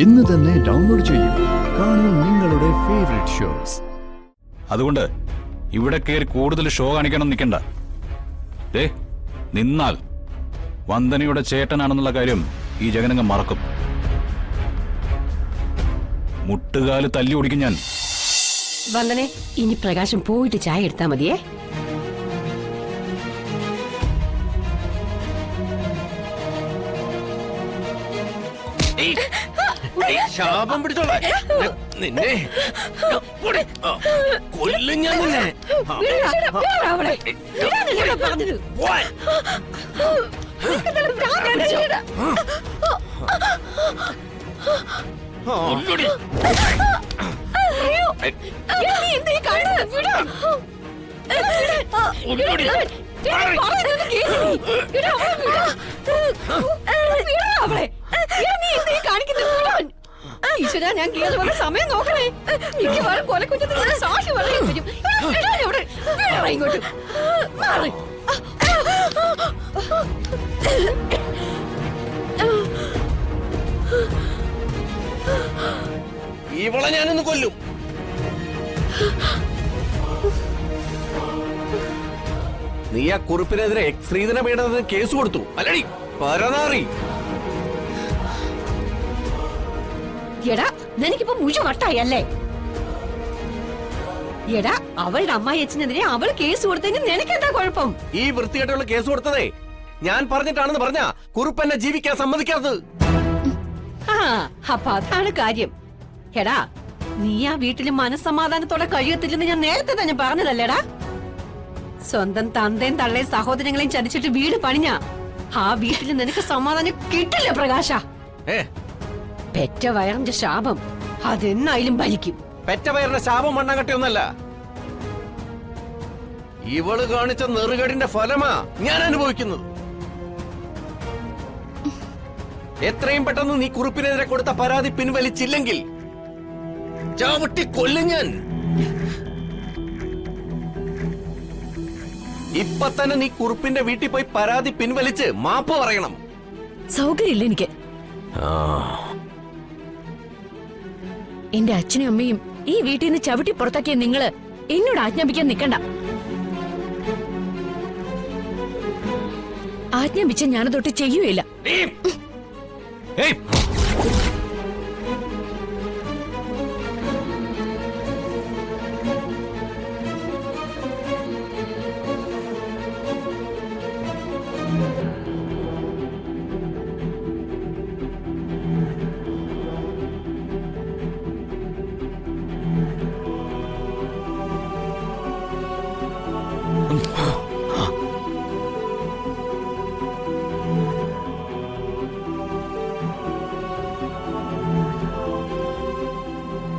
ഇന്ന് തന്നെ ഡൗൺലോഡ് ചെയ്യൂ. കാണൂ നിങ്ങളുടെ ഫേവറേറ്റ് ഷോസ്. അതുകൊണ്ട് ഇവിടെ കയറി കൂടുതൽ ഷോ കാണിക്കണം നിൽക്കണ്ട. നിന്നാൽ വന്ദനയുടെ ചേട്ടനാണെന്നുള്ള കാര്യം ഈ ജഗനങ്ങ് മറക്കും. മുട്ടുകാല് തല്ലി ഓടിക്കും ഞാൻ. വന്ദനെ, ഇനി പ്രകാശം പോയിട്ട് ചായ എടുത്താ മതിയേ. ശാപം പിടിച്ചോളെ നിന്നെ കൊല്ലും ഞാൻ നിന്നെ. ഈശ്വരാ, ഞാൻ കേൾക്കുന്ന സമയം നോക്കണേ. മിക്കവാറും കൊലക്കുറ്റത്തിന് സാക്ഷി പറയാൻ പറ്റും. ഇങ്ങോട്ട് ഇവളെ ഞാനൊന്ന് കൊല്ലും. നീ ആ കുറിപ്പിനെതിരെ ശ്രീധന പീഡനത്തിന് കേസ് കൊടുത്തു അല്ലടി പരനാറി. എടാ, നിനക്കിപ്പോ മുഴ വട്ടായി അല്ലേ? എടാ, അവളുടെ അമ്മായി അച്ഛനെതിരെ അവൾ കേസ് കൊടുത്തതിന് നിനക്കെന്താ കുഴപ്പം? ഈ വൃത്തികെട്ടുള്ള കേസ് കൊടുത്തതേ ഞാൻ പറഞ്ഞിട്ടാണെന്ന് പറഞ്ഞ കുറിപ്പ് എന്നെ ജീവിക്കാൻ സമ്മതിക്കാത്തത്. അപ്പൊ അതാണ് കാര്യം. എടാ, നീ ആ വീട്ടില് മനസ്സമാധാനത്തോടെ കഴിയത്തില്ലെന്ന് ഞാൻ നേരത്തെ തന്നെ പറഞ്ഞതല്ലേടാ. സ്വന്തം തന്തയും തള്ളയും സഹോദരങ്ങളെയും ചതിച്ചിട്ട് വീട് പണിഞ്ഞ ആ വീട്ടില് നിനക്ക് സമാധാനം കിട്ടില്ല പ്രകാശ. പെറ്റ വയറിന്റെ ശാപം അതെന്നായാലും വലിക്കും. പെറ്റ വയറിന്റെ ശാപം മണ്ണാങ്കട്ടിയൊന്നല്ല, ഇവള് കാണിച്ച നെറുകേടിന്റെ ഫലമാ ഞാൻ അനുഭവിക്കുന്നത്. എത്രയും പെട്ടെന്ന് നീ കുറിപ്പിനെതിരെ കൊടുത്ത പരാതി പിൻവലിച്ചില്ലെങ്കിൽ ചാവട്ടി കൊല്ലും ഞാൻ. ഇപ്പൊ തന്നെ നീ കുറിപ്പിന്റെ വീട്ടിൽ പോയി പരാതി പിൻവലിച്ച് മാപ്പ് പറയണം. സൗകര്യമില്ല എനിക്ക്. എന്റെ അച്ഛനും അമ്മയും ഈ വീട്ടിൽ നിന്ന് ചവിട്ടി പുറത്താക്കിയ നിങ്ങള് എന്നോട് ആജ്ഞാപിക്കാൻ നിൽക്കണ്ട. ആജ്ഞാപിച്ച ഞാനതൊട്ട് ചെയ്യുകയില്ല.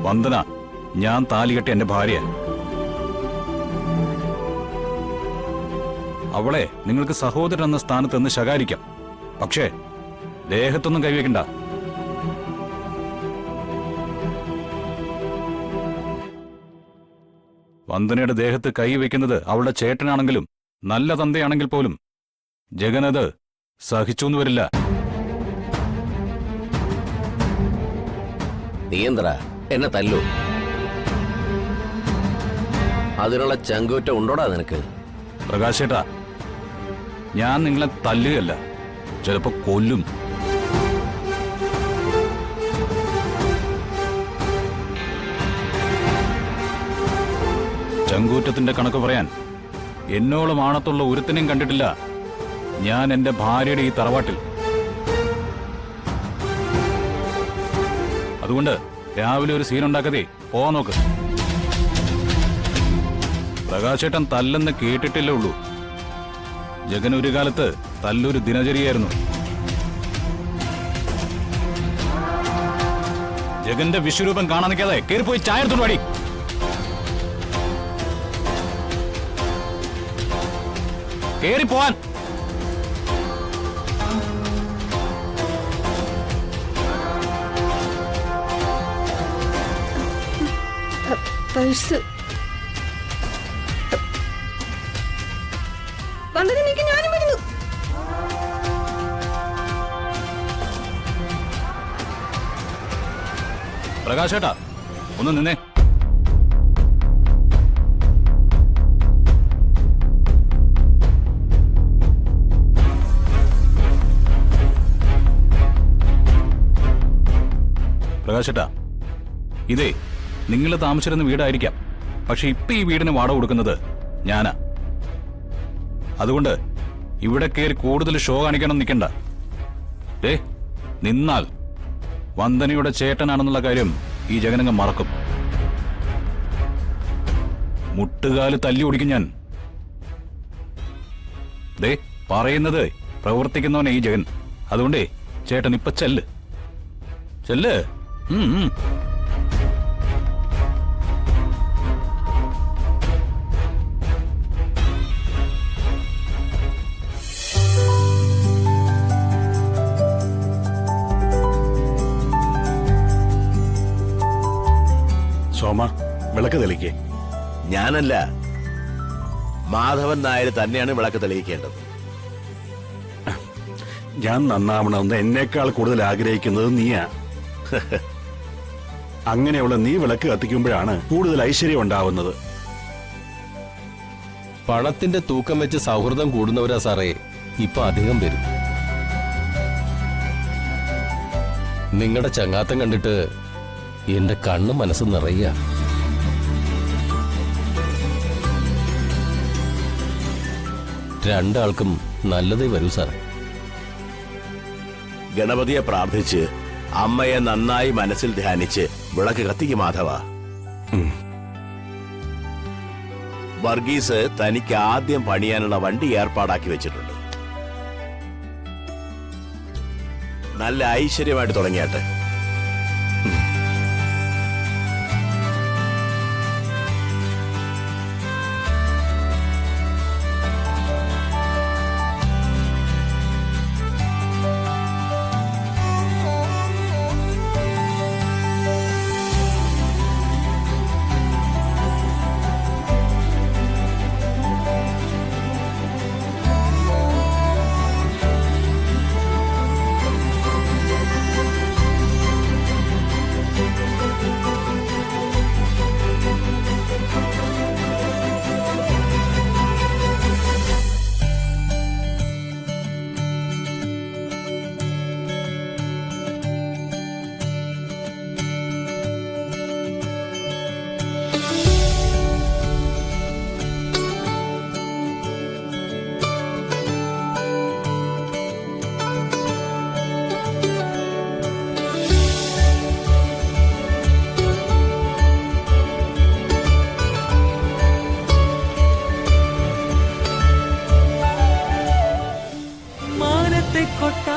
വന്ദന, ഞാൻ താലികെട്ടി എന്റെ ഭാര്യ. അവളെ നിങ്ങൾക്ക് സഹോദരൻ എന്ന സ്ഥാനത്ത് നിന്ന് ശകാരിക്കാം, പക്ഷേ ദേഹത്തൊന്നും കൈവയ്ക്കണ്ട. വന്ദനയുടെ ദേഹത്ത് കൈവയ്ക്കുന്നത് അവളുടെ ചേട്ടനാണെങ്കിലും നല്ല തന്തയാണെങ്കിൽ പോലും ജഗനത് സഹിച്ചൊന്നു വരില്ല. നീ എന്താ എന്നെ തല്ലു? അതിനുള്ള ചങ്കൂറ്റ ഉണ്ടോടാ നിനക്ക്? പ്രകാശേട്ടാ, ഞാൻ നിങ്ങളെ തല്ലുകയല്ല, ചിലപ്പോ കൊല്ലും. ചങ്കൂറ്റത്തിന്റെ കണക്ക് പറയാൻ എന്നോളം ആണത്തുള്ള ഒരുത്തനെയും കണ്ടിട്ടില്ല ഞാൻ എന്റെ ഭാര്യയുടെ ഈ തറവാട്ടിൽ. അതുകൊണ്ട് രാവിലെ ഒരു സീനുണ്ടാക്കതേ പോവാൻ നോക്ക്. പ്രകാശേട്ടൻ തല്ലെന്ന് കേട്ടിട്ടില്ലേ ഉള്ളൂ. ജഗൻ ഒരു കാലത്ത് തല്ലൊരു ദിനചര്യയായിരുന്നു. ജഗന്റെ വിശ്വരൂപം കാണാൻ നിൽക്കാതെ കയറിപ്പോയി ചായ എടുത്തോണ്ട് പാടി. കേറിപ്പോവാൻ. വന്നതിലേക്ക് ഞാനും വരുന്നു. പ്രകാശേട്ടാ ഒന്ന് നിന്നേ. പ്രകാശേട്ടാ, ഇതേ നിങ്ങൾ താമസിച്ചിരുന്ന വീടായിരിക്കാം. പക്ഷെ ഇപ്പൊ ഈ വീടിന് വാടക കൊടുക്കുന്നത് ഞാനാ. അതുകൊണ്ട് ഇവിടെ കയറി കൂടുതൽ ഷോ കാണിക്കണം നിൽക്കണ്ട. നിന്നാൽ വന്ദനയുടെ ചേട്ടനാണെന്നുള്ള കാര്യം ഈ ജഗനങ്ങ് മറക്കും. മുട്ടുകാല് തല്ലി ഓടിക്കും ഞാൻ. പറയുന്നത് പ്രവർത്തിക്കുന്നവനെ ഈ ജഗൻ. അതുകൊണ്ടേ ചേട്ടൻ ഇപ്പൊ ചെല്ല് ചെല്ല്. സോമ, വിളക്ക് തെളിക്കേ. ഞാനല്ല, മാധവൻ നായർ തന്നെയാണ് വിളക്ക് തെളിയിക്കേണ്ടത്. ഞാൻ നന്നാവണമെന്ന് എന്നേക്കാൾ കൂടുതൽ ആഗ്രഹിക്കുന്നത് നീയാ. അങ്ങനെയുള്ള നീ വിളക്ക് കത്തിക്കുമ്പോഴാണ് കൂടുതൽ ഐശ്വര്യം ഉണ്ടാവുന്നത്. പണത്തിന്റെ തൂക്കം വെച്ച് സൗഹൃദം കൂടുന്നവരാ സാറേ ഇപ്പൊ അധികം വരും. നിങ്ങളുടെ ചങ്ങാത്തം കണ്ടിട്ട് എന്റെ കണ്ണും മനസ്സും നിറയുക. രണ്ടാൾക്കും നല്ലതേ വരൂ സാറേ. ഗണപതിയെ പ്രാർത്ഥിച്ച് അമ്മയെ നന്നായി മനസ്സിൽ ധ്യാനിച്ച് വിളക്ക് കത്തിക്ക് മാധവ. വർഗീസ് തനിക്ക് ആദ്യം പണിയാനുള്ള വണ്ടി ഏർപ്പാടാക്കി വെച്ചിട്ടുണ്ട്. നല്ല ഐശ്വര്യമായിട്ട് തുടങ്ങിയാട്ടെ. കൊട്ടാ